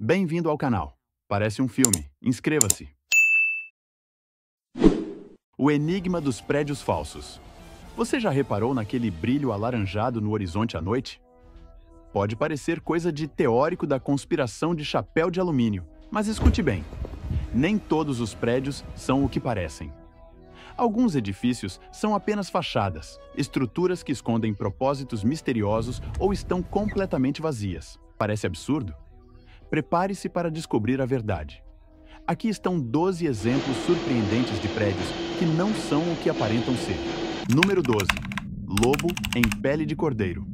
Bem-vindo ao canal. Parece um filme. Inscreva-se. O enigma dos prédios falsos. Você já reparou naquele brilho alaranjado no horizonte à noite? Pode parecer coisa de teórico da conspiração de chapéu de alumínio, mas escute bem. Nem todos os prédios são o que parecem. Alguns edifícios são apenas fachadas, estruturas que escondem propósitos misteriosos ou estão completamente vazias. Parece absurdo? Prepare-se para descobrir a verdade. Aqui estão 12 exemplos surpreendentes de prédios que não são o que aparentam ser. Número 12. Lobo em pele de cordeiro.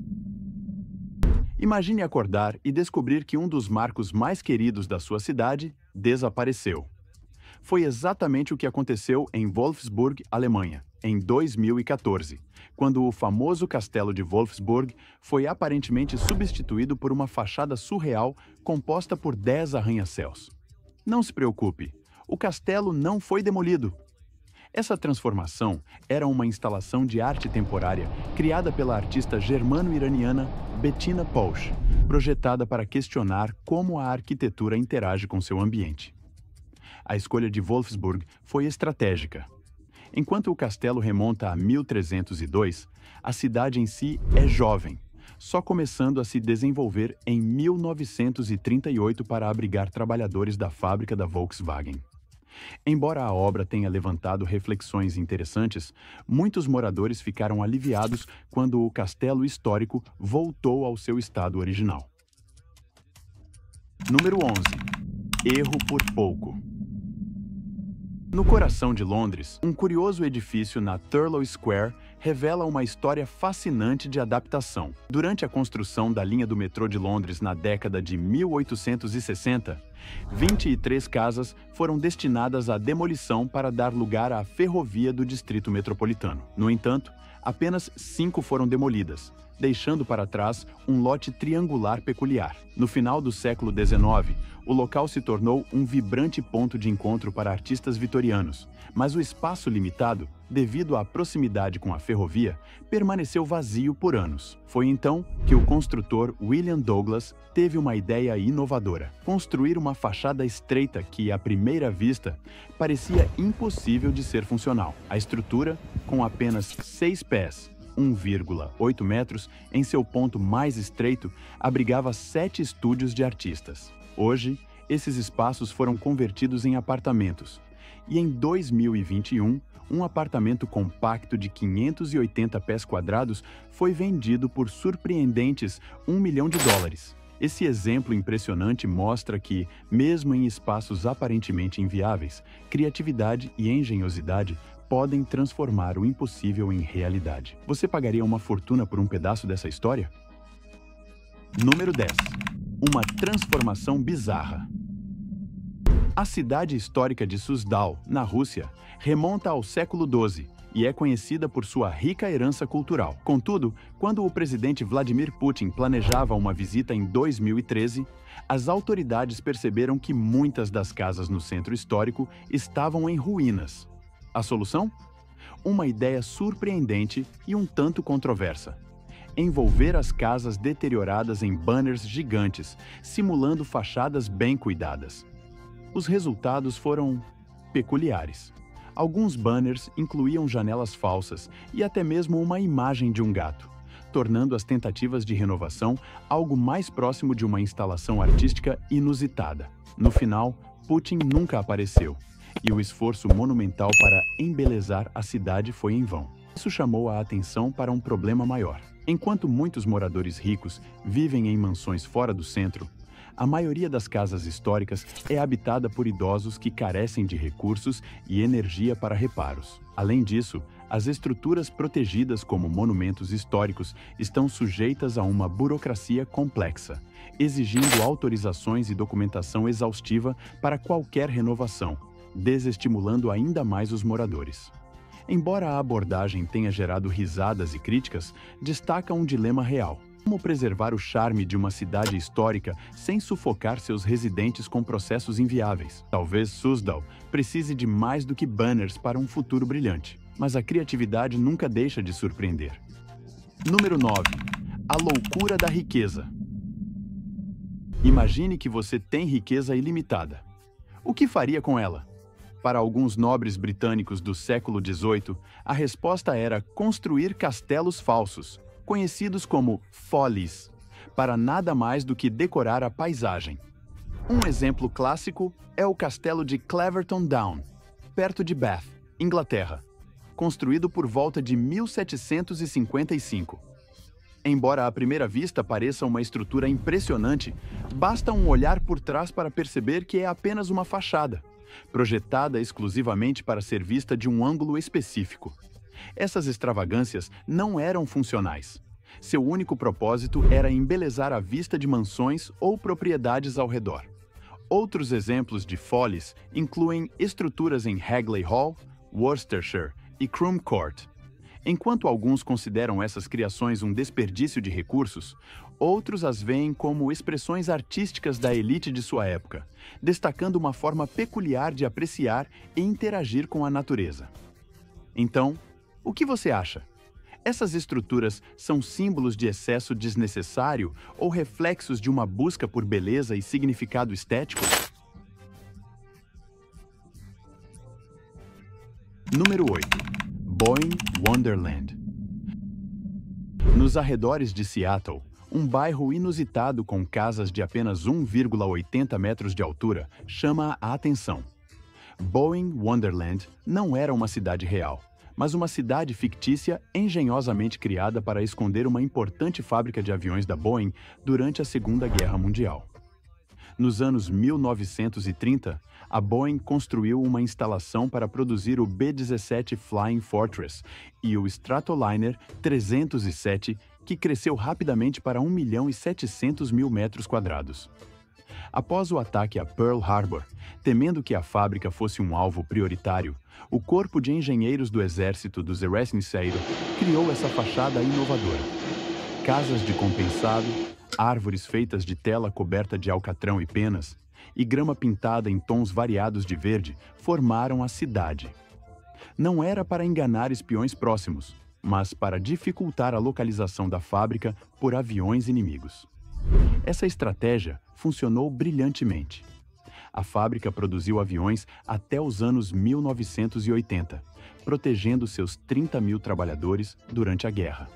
Imagine acordar e descobrir que um dos marcos mais queridos da sua cidade desapareceu. Foi exatamente o que aconteceu em Wolfsburg, Alemanha, em 2014, quando o famoso castelo de Wolfsburg foi aparentemente substituído por uma fachada surreal composta por 10 arranha-céus. Não se preocupe, o castelo não foi demolido. Essa transformação era uma instalação de arte temporária criada pela artista germano-iraniana Bettina Posch, projetada para questionar como a arquitetura interage com seu ambiente. A escolha de Wolfsburg foi estratégica. Enquanto o castelo remonta a 1302, a cidade em si é jovem, só começando a se desenvolver em 1938 para abrigar trabalhadores da fábrica da Volkswagen. Embora a obra tenha levantado reflexões interessantes, muitos moradores ficaram aliviados quando o castelo histórico voltou ao seu estado original. Número 11. Erro por pouco. No coração de Londres, um curioso edifício na Thurlow Square revela uma história fascinante de adaptação. Durante a construção da linha do metrô de Londres na década de 1860, 23 casas foram destinadas à demolição para dar lugar à ferrovia do Distrito Metropolitano. No entanto, apenas 5 foram demolidas, deixando para trás um lote triangular peculiar. No final do século XIX, o local se tornou um vibrante ponto de encontro para artistas vitorianos, mas o espaço limitado, devido à proximidade com a ferrovia, permaneceu vazio por anos. Foi então que o construtor William Douglas teve uma ideia inovadora: construir uma fachada estreita que, à primeira vista, parecia impossível de ser funcional. A estrutura, com apenas 6 pés, 1,8 metros, em seu ponto mais estreito, abrigava 7 estúdios de artistas. Hoje, esses espaços foram convertidos em apartamentos, e em 2021, um apartamento compacto de 580 pés quadrados foi vendido por surpreendentes US$ 1 milhão. Esse exemplo impressionante mostra que, mesmo em espaços aparentemente inviáveis, criatividade e engenhosidade podem transformar o impossível em realidade. Você pagaria uma fortuna por um pedaço dessa história? Número 10. Uma transformação bizarra. A cidade histórica de Suzdal, na Rússia, remonta ao século XII e é conhecida por sua rica herança cultural. Contudo, quando o presidente Vladimir Putin planejava uma visita em 2013, as autoridades perceberam que muitas das casas no centro histórico estavam em ruínas. A solução? Uma ideia surpreendente e um tanto controversa: envolver as casas deterioradas em banners gigantes, simulando fachadas bem cuidadas. Os resultados foram peculiares. Alguns banners incluíam janelas falsas e até mesmo uma imagem de um gato, tornando as tentativas de renovação algo mais próximo de uma instalação artística inusitada. No final, Putin nunca apareceu, e o esforço monumental para embelezar a cidade foi em vão. Isso chamou a atenção para um problema maior. Enquanto muitos moradores ricos vivem em mansões fora do centro, a maioria das casas históricas é habitada por idosos que carecem de recursos e energia para reparos. Além disso, as estruturas protegidas como monumentos históricos estão sujeitas a uma burocracia complexa, exigindo autorizações e documentação exaustiva para qualquer renovação, desestimulando ainda mais os moradores. Embora a abordagem tenha gerado risadas e críticas, destaca um dilema real: como preservar o charme de uma cidade histórica sem sufocar seus residentes com processos inviáveis? Talvez Suzdal precise de mais do que banners para um futuro brilhante, mas a criatividade nunca deixa de surpreender. Número 9. A loucura da riqueza. Imagine que você tem riqueza ilimitada. O que faria com ela? Para alguns nobres britânicos do século XVIII, a resposta era construir castelos falsos, conhecidos como follies, para nada mais do que decorar a paisagem. Um exemplo clássico é o castelo de Cleverton Down, perto de Bath, Inglaterra, construído por volta de 1755. Embora à primeira vista pareça uma estrutura impressionante, basta um olhar por trás para perceber que é apenas uma fachada, projetada exclusivamente para ser vista de um ângulo específico. Essas extravagâncias não eram funcionais. Seu único propósito era embelezar a vista de mansões ou propriedades ao redor. Outros exemplos de follies incluem estruturas em Hagley Hall, Worcestershire e Croom Court. Enquanto alguns consideram essas criações um desperdício de recursos, outros as veem como expressões artísticas da elite de sua época, destacando uma forma peculiar de apreciar e interagir com a natureza. Então, o que você acha? Essas estruturas são símbolos de excesso desnecessário ou reflexos de uma busca por beleza e significado estético? Número 8. Boeing Wonderland. Nos arredores de Seattle, um bairro inusitado com casas de apenas 1,80 metros de altura chama a atenção. Boeing Wonderland não era uma cidade real, mas uma cidade fictícia engenhosamente criada para esconder uma importante fábrica de aviões da Boeing durante a Segunda Guerra Mundial. Nos anos 1930, a Boeing construiu uma instalação para produzir o B-17 Flying Fortress e o Stratoliner 307, que cresceu rapidamente para 1.700.000 metros quadrados. Após o ataque a Pearl Harbor, temendo que a fábrica fosse um alvo prioritário, o Corpo de Engenheiros do Exército dos Erasnicero criou essa fachada inovadora. Casas de compensado, árvores feitas de tela coberta de alcatrão e penas, e grama pintada em tons variados de verde formaram a cidade. Não era para enganar espiões próximos, mas para dificultar a localização da fábrica por aviões inimigos. Essa estratégia funcionou brilhantemente. A fábrica produziu aviões até os anos 1980, protegendo seus 30.000 trabalhadores durante a guerra.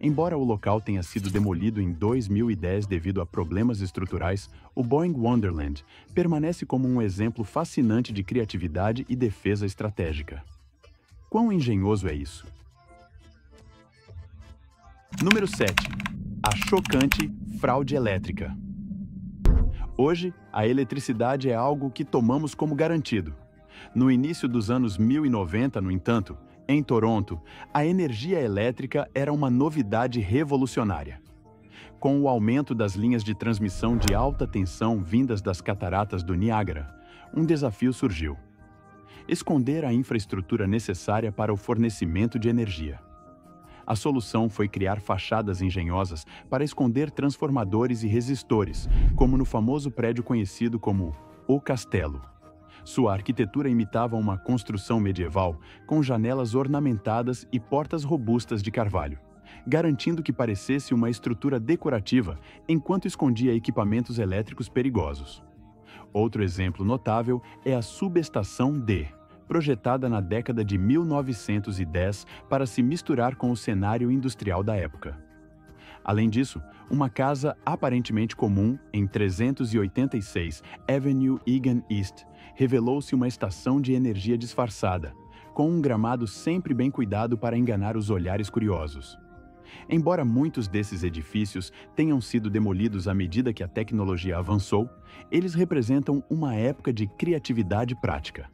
Embora o local tenha sido demolido em 2010 devido a problemas estruturais, o Boeing Wonderland permanece como um exemplo fascinante de criatividade e defesa estratégica. Quão engenhoso é isso? Número 7. A chocante fraude elétrica. Hoje, a eletricidade é algo que tomamos como garantido. No início dos anos 1090, no entanto, em Toronto, a energia elétrica era uma novidade revolucionária. Com o aumento das linhas de transmissão de alta tensão vindas das cataratas do Niágara, um desafio surgiu: esconder a infraestrutura necessária para o fornecimento de energia. A solução foi criar fachadas engenhosas para esconder transformadores e resistores, como no famoso prédio conhecido como O Castelo. Sua arquitetura imitava uma construção medieval, com janelas ornamentadas e portas robustas de carvalho, garantindo que parecesse uma estrutura decorativa enquanto escondia equipamentos elétricos perigosos. Outro exemplo notável é a subestação D, projetada na década de 1910 para se misturar com o cenário industrial da época. Além disso, uma casa aparentemente comum em 386 Avenue Egan East revelou-se uma estação de energia disfarçada, com um gramado sempre bem cuidado para enganar os olhares curiosos. Embora muitos desses edifícios tenham sido demolidos à medida que a tecnologia avançou, eles representam uma época de criatividade prática.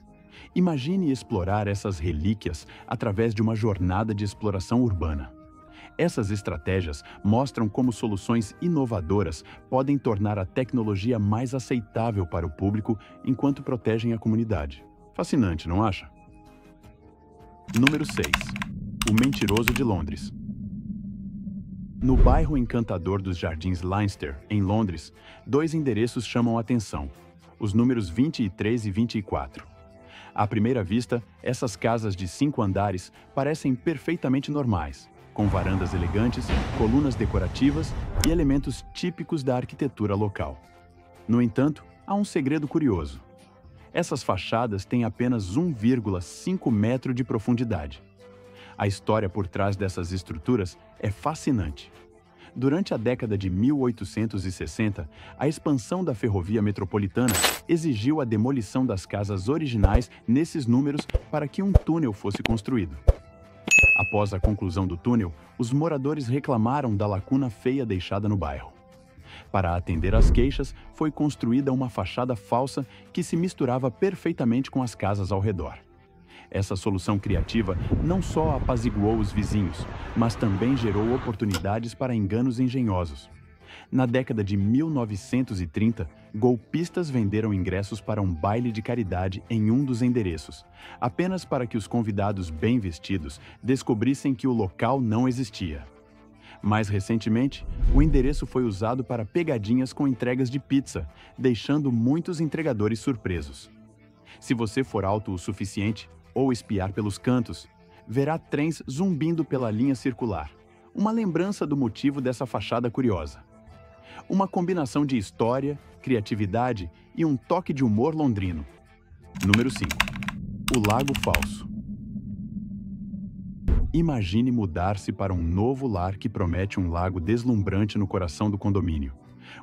Imagine explorar essas relíquias através de uma jornada de exploração urbana. Essas estratégias mostram como soluções inovadoras podem tornar a tecnologia mais aceitável para o público enquanto protegem a comunidade. Fascinante, não acha? Número 6. O Mentiroso de Londres. No bairro encantador dos Jardins Leinster, em Londres, dois endereços chamam a atenção: os números 23 e 24. À primeira vista, essas casas de 5 andares parecem perfeitamente normais, com varandas elegantes, colunas decorativas e elementos típicos da arquitetura local. No entanto, há um segredo curioso. Essas fachadas têm apenas 1,5 metro de profundidade. A história por trás dessas estruturas é fascinante. Durante a década de 1860, a expansão da ferrovia metropolitana exigiu a demolição das casas originais nesses números para que um túnel fosse construído. Após a conclusão do túnel, os moradores reclamaram da lacuna feia deixada no bairro. Para atender às queixas, foi construída uma fachada falsa que se misturava perfeitamente com as casas ao redor. Essa solução criativa não só apaziguou os vizinhos, mas também gerou oportunidades para enganos engenhosos. Na década de 1930, golpistas venderam ingressos para um baile de caridade em um dos endereços, apenas para que os convidados bem vestidos descobrissem que o local não existia. Mais recentemente, o endereço foi usado para pegadinhas com entregas de pizza, deixando muitos entregadores surpresos. Se você for alto o suficiente, ou espiar pelos cantos, verá trens zumbindo pela linha circular, uma lembrança do motivo dessa fachada curiosa. Uma combinação de história, criatividade e um toque de humor londrino. Número 5. O Lago Falso. Imagine mudar-se para um novo lar que promete um lago deslumbrante no coração do condomínio.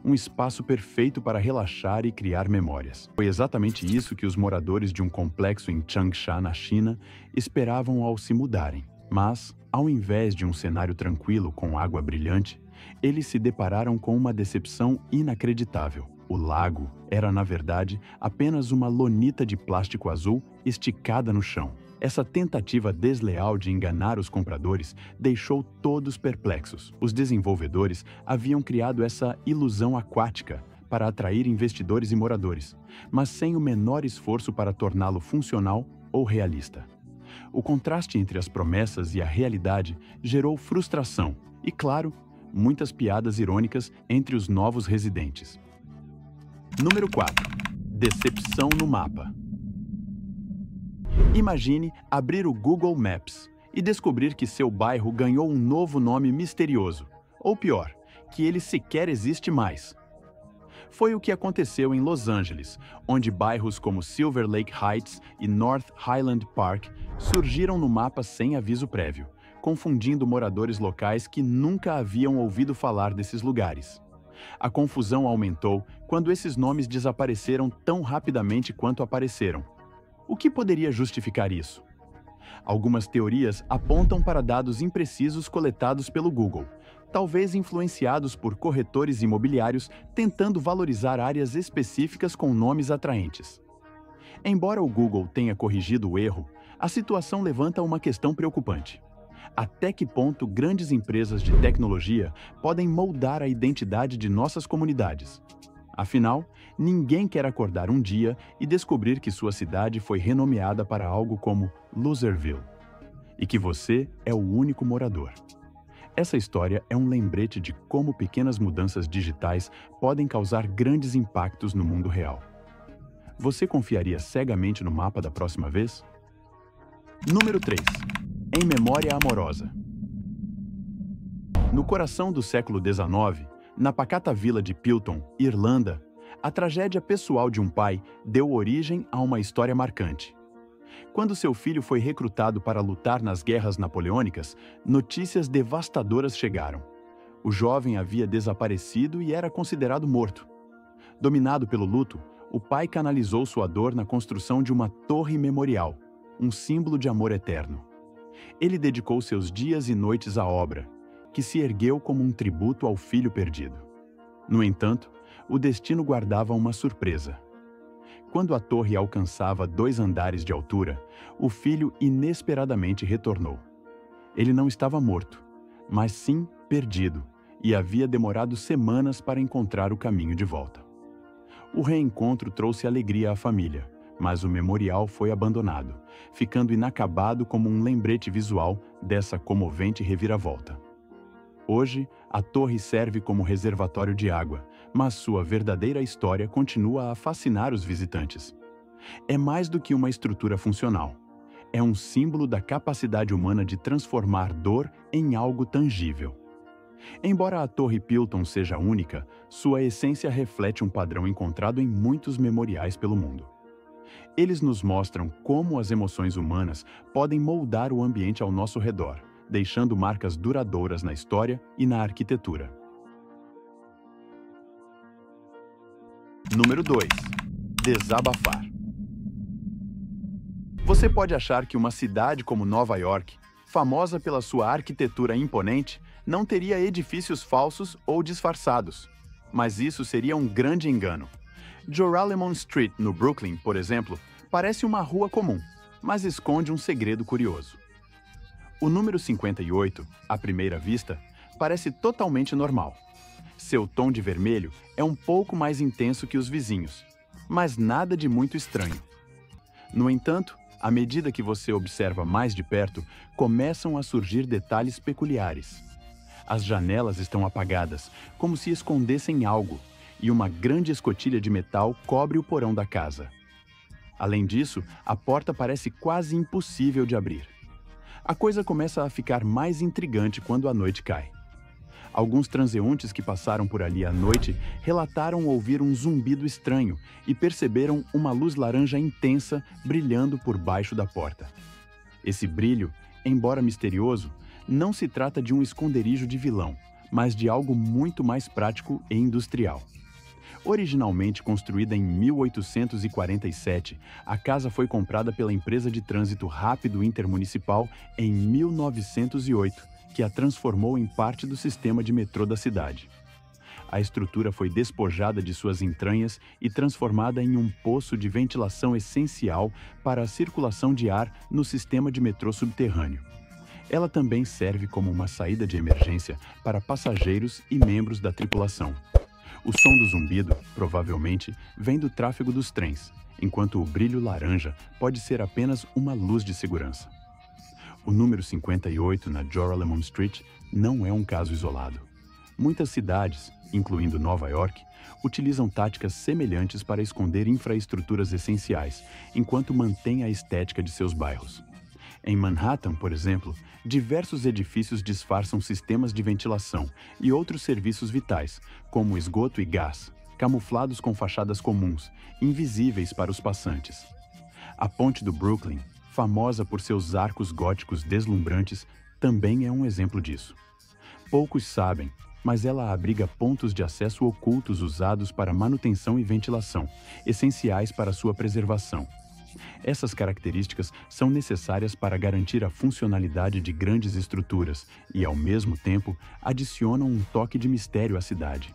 Um espaço perfeito para relaxar e criar memórias. Foi exatamente isso que os moradores de um complexo em Changsha, na China, esperavam ao se mudarem. Mas, ao invés de um cenário tranquilo com água brilhante, eles se depararam com uma decepção inacreditável. O lago era, na verdade, apenas uma lonita de plástico azul esticada no chão. Essa tentativa desleal de enganar os compradores deixou todos perplexos. Os desenvolvedores haviam criado essa ilusão aquática para atrair investidores e moradores, mas sem o menor esforço para torná-lo funcional ou realista. O contraste entre as promessas e a realidade gerou frustração e, claro, muitas piadas irônicas entre os novos residentes. Número 4. Decepção no mapa. Imagine abrir o Google Maps e descobrir que seu bairro ganhou um novo nome misterioso, ou pior, que ele sequer existe mais. Foi o que aconteceu em Los Angeles, onde bairros como Silver Lake Heights e North Highland Park surgiram no mapa sem aviso prévio, confundindo moradores locais que nunca haviam ouvido falar desses lugares. A confusão aumentou quando esses nomes desapareceram tão rapidamente quanto apareceram. O que poderia justificar isso? Algumas teorias apontam para dados imprecisos coletados pelo Google, talvez influenciados por corretores imobiliários tentando valorizar áreas específicas com nomes atraentes. Embora o Google tenha corrigido o erro, a situação levanta uma questão preocupante. Até que ponto grandes empresas de tecnologia podem moldar a identidade de nossas comunidades? Afinal, ninguém quer acordar um dia e descobrir que sua cidade foi renomeada para algo como Loserville, e que você é o único morador. Essa história é um lembrete de como pequenas mudanças digitais podem causar grandes impactos no mundo real. Você confiaria cegamente no mapa da próxima vez? Número 3. Em memória amorosa. No coração do século XIX, na pacata vila de Pilton, Irlanda, a tragédia pessoal de um pai deu origem a uma história marcante. Quando seu filho foi recrutado para lutar nas guerras napoleônicas, notícias devastadoras chegaram. O jovem havia desaparecido e era considerado morto. Dominado pelo luto, o pai canalizou sua dor na construção de uma torre memorial, um símbolo de amor eterno. Ele dedicou seus dias e noites à obra, que se ergueu como um tributo ao filho perdido. No entanto, o destino guardava uma surpresa. Quando a torre alcançava 2 andares de altura, o filho inesperadamente retornou. Ele não estava morto, mas sim perdido, e havia demorado semanas para encontrar o caminho de volta. O reencontro trouxe alegria à família, mas o memorial foi abandonado, ficando inacabado como um lembrete visual dessa comovente reviravolta. Hoje, a torre serve como reservatório de água, mas sua verdadeira história continua a fascinar os visitantes. É mais do que uma estrutura funcional. É um símbolo da capacidade humana de transformar dor em algo tangível. Embora a Torre Pilton seja única, sua essência reflete um padrão encontrado em muitos memoriais pelo mundo. Eles nos mostram como as emoções humanas podem moldar o ambiente ao nosso redor, deixando marcas duradouras na história e na arquitetura. Número 2. Desabafar. Você pode achar que uma cidade como Nova York, famosa pela sua arquitetura imponente, não teria edifícios falsos ou disfarçados. Mas isso seria um grande engano. Joralemon Street, no Brooklyn, por exemplo, parece uma rua comum, mas esconde um segredo curioso. O número 58, à primeira vista, parece totalmente normal. Seu tom de vermelho é um pouco mais intenso que os vizinhos, mas nada de muito estranho. No entanto, à medida que você observa mais de perto, começam a surgir detalhes peculiares. As janelas estão apagadas, como se escondessem algo, e uma grande escotilha de metal cobre o porão da casa. Além disso, a porta parece quase impossível de abrir. A coisa começa a ficar mais intrigante quando a noite cai. Alguns transeuntes que passaram por ali à noite relataram ouvir um zumbido estranho e perceberam uma luz laranja intensa brilhando por baixo da porta. Esse brilho, embora misterioso, não se trata de um esconderijo de vilão, mas de algo muito mais prático e industrial. Originalmente construída em 1847, a casa foi comprada pela empresa de trânsito rápido intermunicipal em 1908, que a transformou em parte do sistema de metrô da cidade. A estrutura foi despojada de suas entranhas e transformada em um poço de ventilação essencial para a circulação de ar no sistema de metrô subterrâneo. Ela também serve como uma saída de emergência para passageiros e membros da tripulação. O som do zumbido, provavelmente, vem do tráfego dos trens, enquanto o brilho laranja pode ser apenas uma luz de segurança. O número 58 na Joralemon Street não é um caso isolado. Muitas cidades, incluindo Nova York, utilizam táticas semelhantes para esconder infraestruturas essenciais, enquanto mantêm a estética de seus bairros. Em Manhattan, por exemplo, diversos edifícios disfarçam sistemas de ventilação e outros serviços vitais, como esgoto e gás, camuflados com fachadas comuns, invisíveis para os passantes. A Ponte do Brooklyn, famosa por seus arcos góticos deslumbrantes, também é um exemplo disso. Poucos sabem, mas ela abriga pontos de acesso ocultos usados para manutenção e ventilação, essenciais para sua preservação. Essas características são necessárias para garantir a funcionalidade de grandes estruturas e, ao mesmo tempo, adicionam um toque de mistério à cidade.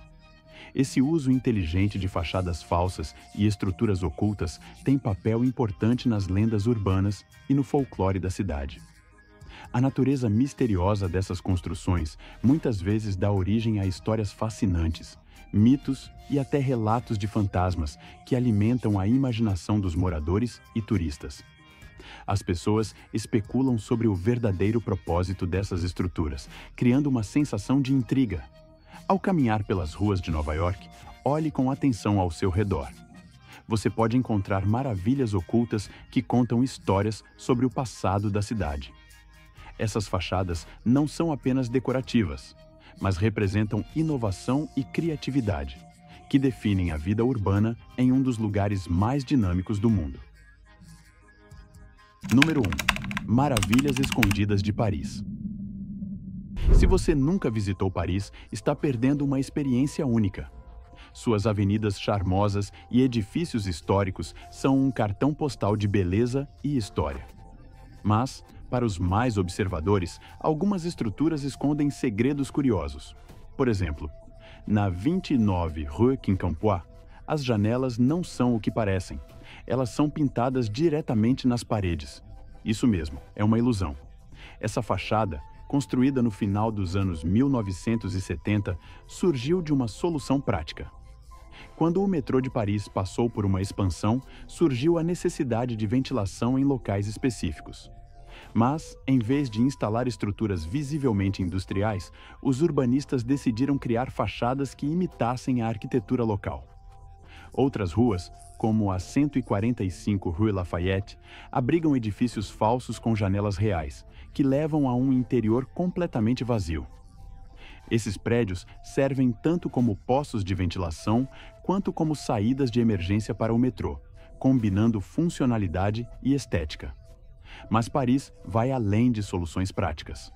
Esse uso inteligente de fachadas falsas e estruturas ocultas tem papel importante nas lendas urbanas e no folclore da cidade. A natureza misteriosa dessas construções muitas vezes dá origem a histórias fascinantes, mitos e até relatos de fantasmas que alimentam a imaginação dos moradores e turistas. As pessoas especulam sobre o verdadeiro propósito dessas estruturas, criando uma sensação de intriga. Ao caminhar pelas ruas de Nova York, olhe com atenção ao seu redor. Você pode encontrar maravilhas ocultas que contam histórias sobre o passado da cidade. Essas fachadas não são apenas decorativas, mas representam inovação e criatividade, que definem a vida urbana em um dos lugares mais dinâmicos do mundo. Número 1. Maravilhas escondidas de Paris. Se você nunca visitou Paris, está perdendo uma experiência única. Suas avenidas charmosas e edifícios históricos são um cartão postal de beleza e história. Mas, para os mais observadores, algumas estruturas escondem segredos curiosos. Por exemplo, na 29 Rue Quincampoix, as janelas não são o que parecem. Elas são pintadas diretamente nas paredes. Isso mesmo, é uma ilusão. Essa fachada, construída no final dos anos 1970, surgiu de uma solução prática. Quando o metrô de Paris passou por uma expansão, surgiu a necessidade de ventilação em locais específicos. Mas, em vez de instalar estruturas visivelmente industriais, os urbanistas decidiram criar fachadas que imitassem a arquitetura local. Outras ruas, como a 145 Rue Lafayette, abrigam edifícios falsos com janelas reais, que levam a um interior completamente vazio. Esses prédios servem tanto como poços de ventilação quanto como saídas de emergência para o metrô, combinando funcionalidade e estética. Mas Paris vai além de soluções práticas.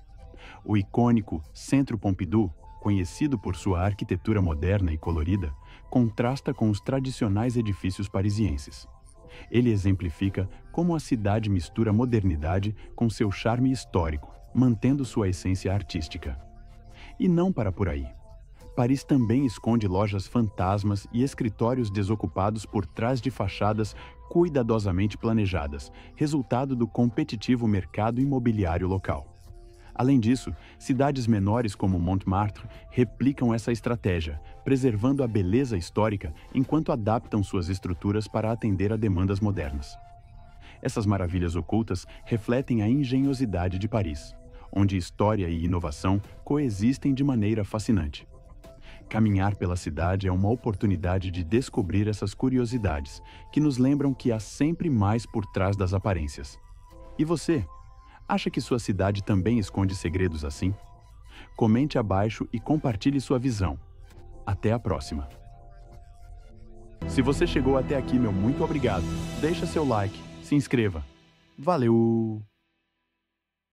O icônico Centro Pompidou, conhecido por sua arquitetura moderna e colorida, contrasta com os tradicionais edifícios parisienses. Ele exemplifica como a cidade mistura modernidade com seu charme histórico, mantendo sua essência artística. E não para por aí. Paris também esconde lojas fantasmas e escritórios desocupados por trás de fachadas cuidadosamente planejadas, resultado do competitivo mercado imobiliário local. Além disso, cidades menores como Montmartre replicam essa estratégia, preservando a beleza histórica enquanto adaptam suas estruturas para atender a demandas modernas. Essas maravilhas ocultas refletem a engenhosidade de Paris, onde história e inovação coexistem de maneira fascinante. Caminhar pela cidade é uma oportunidade de descobrir essas curiosidades, que nos lembram que há sempre mais por trás das aparências. E você? Acha que sua cidade também esconde segredos assim? Comente abaixo e compartilhe sua visão. Até a próxima! Se você chegou até aqui, meu muito obrigado. Deixa seu like, se inscreva. Valeu!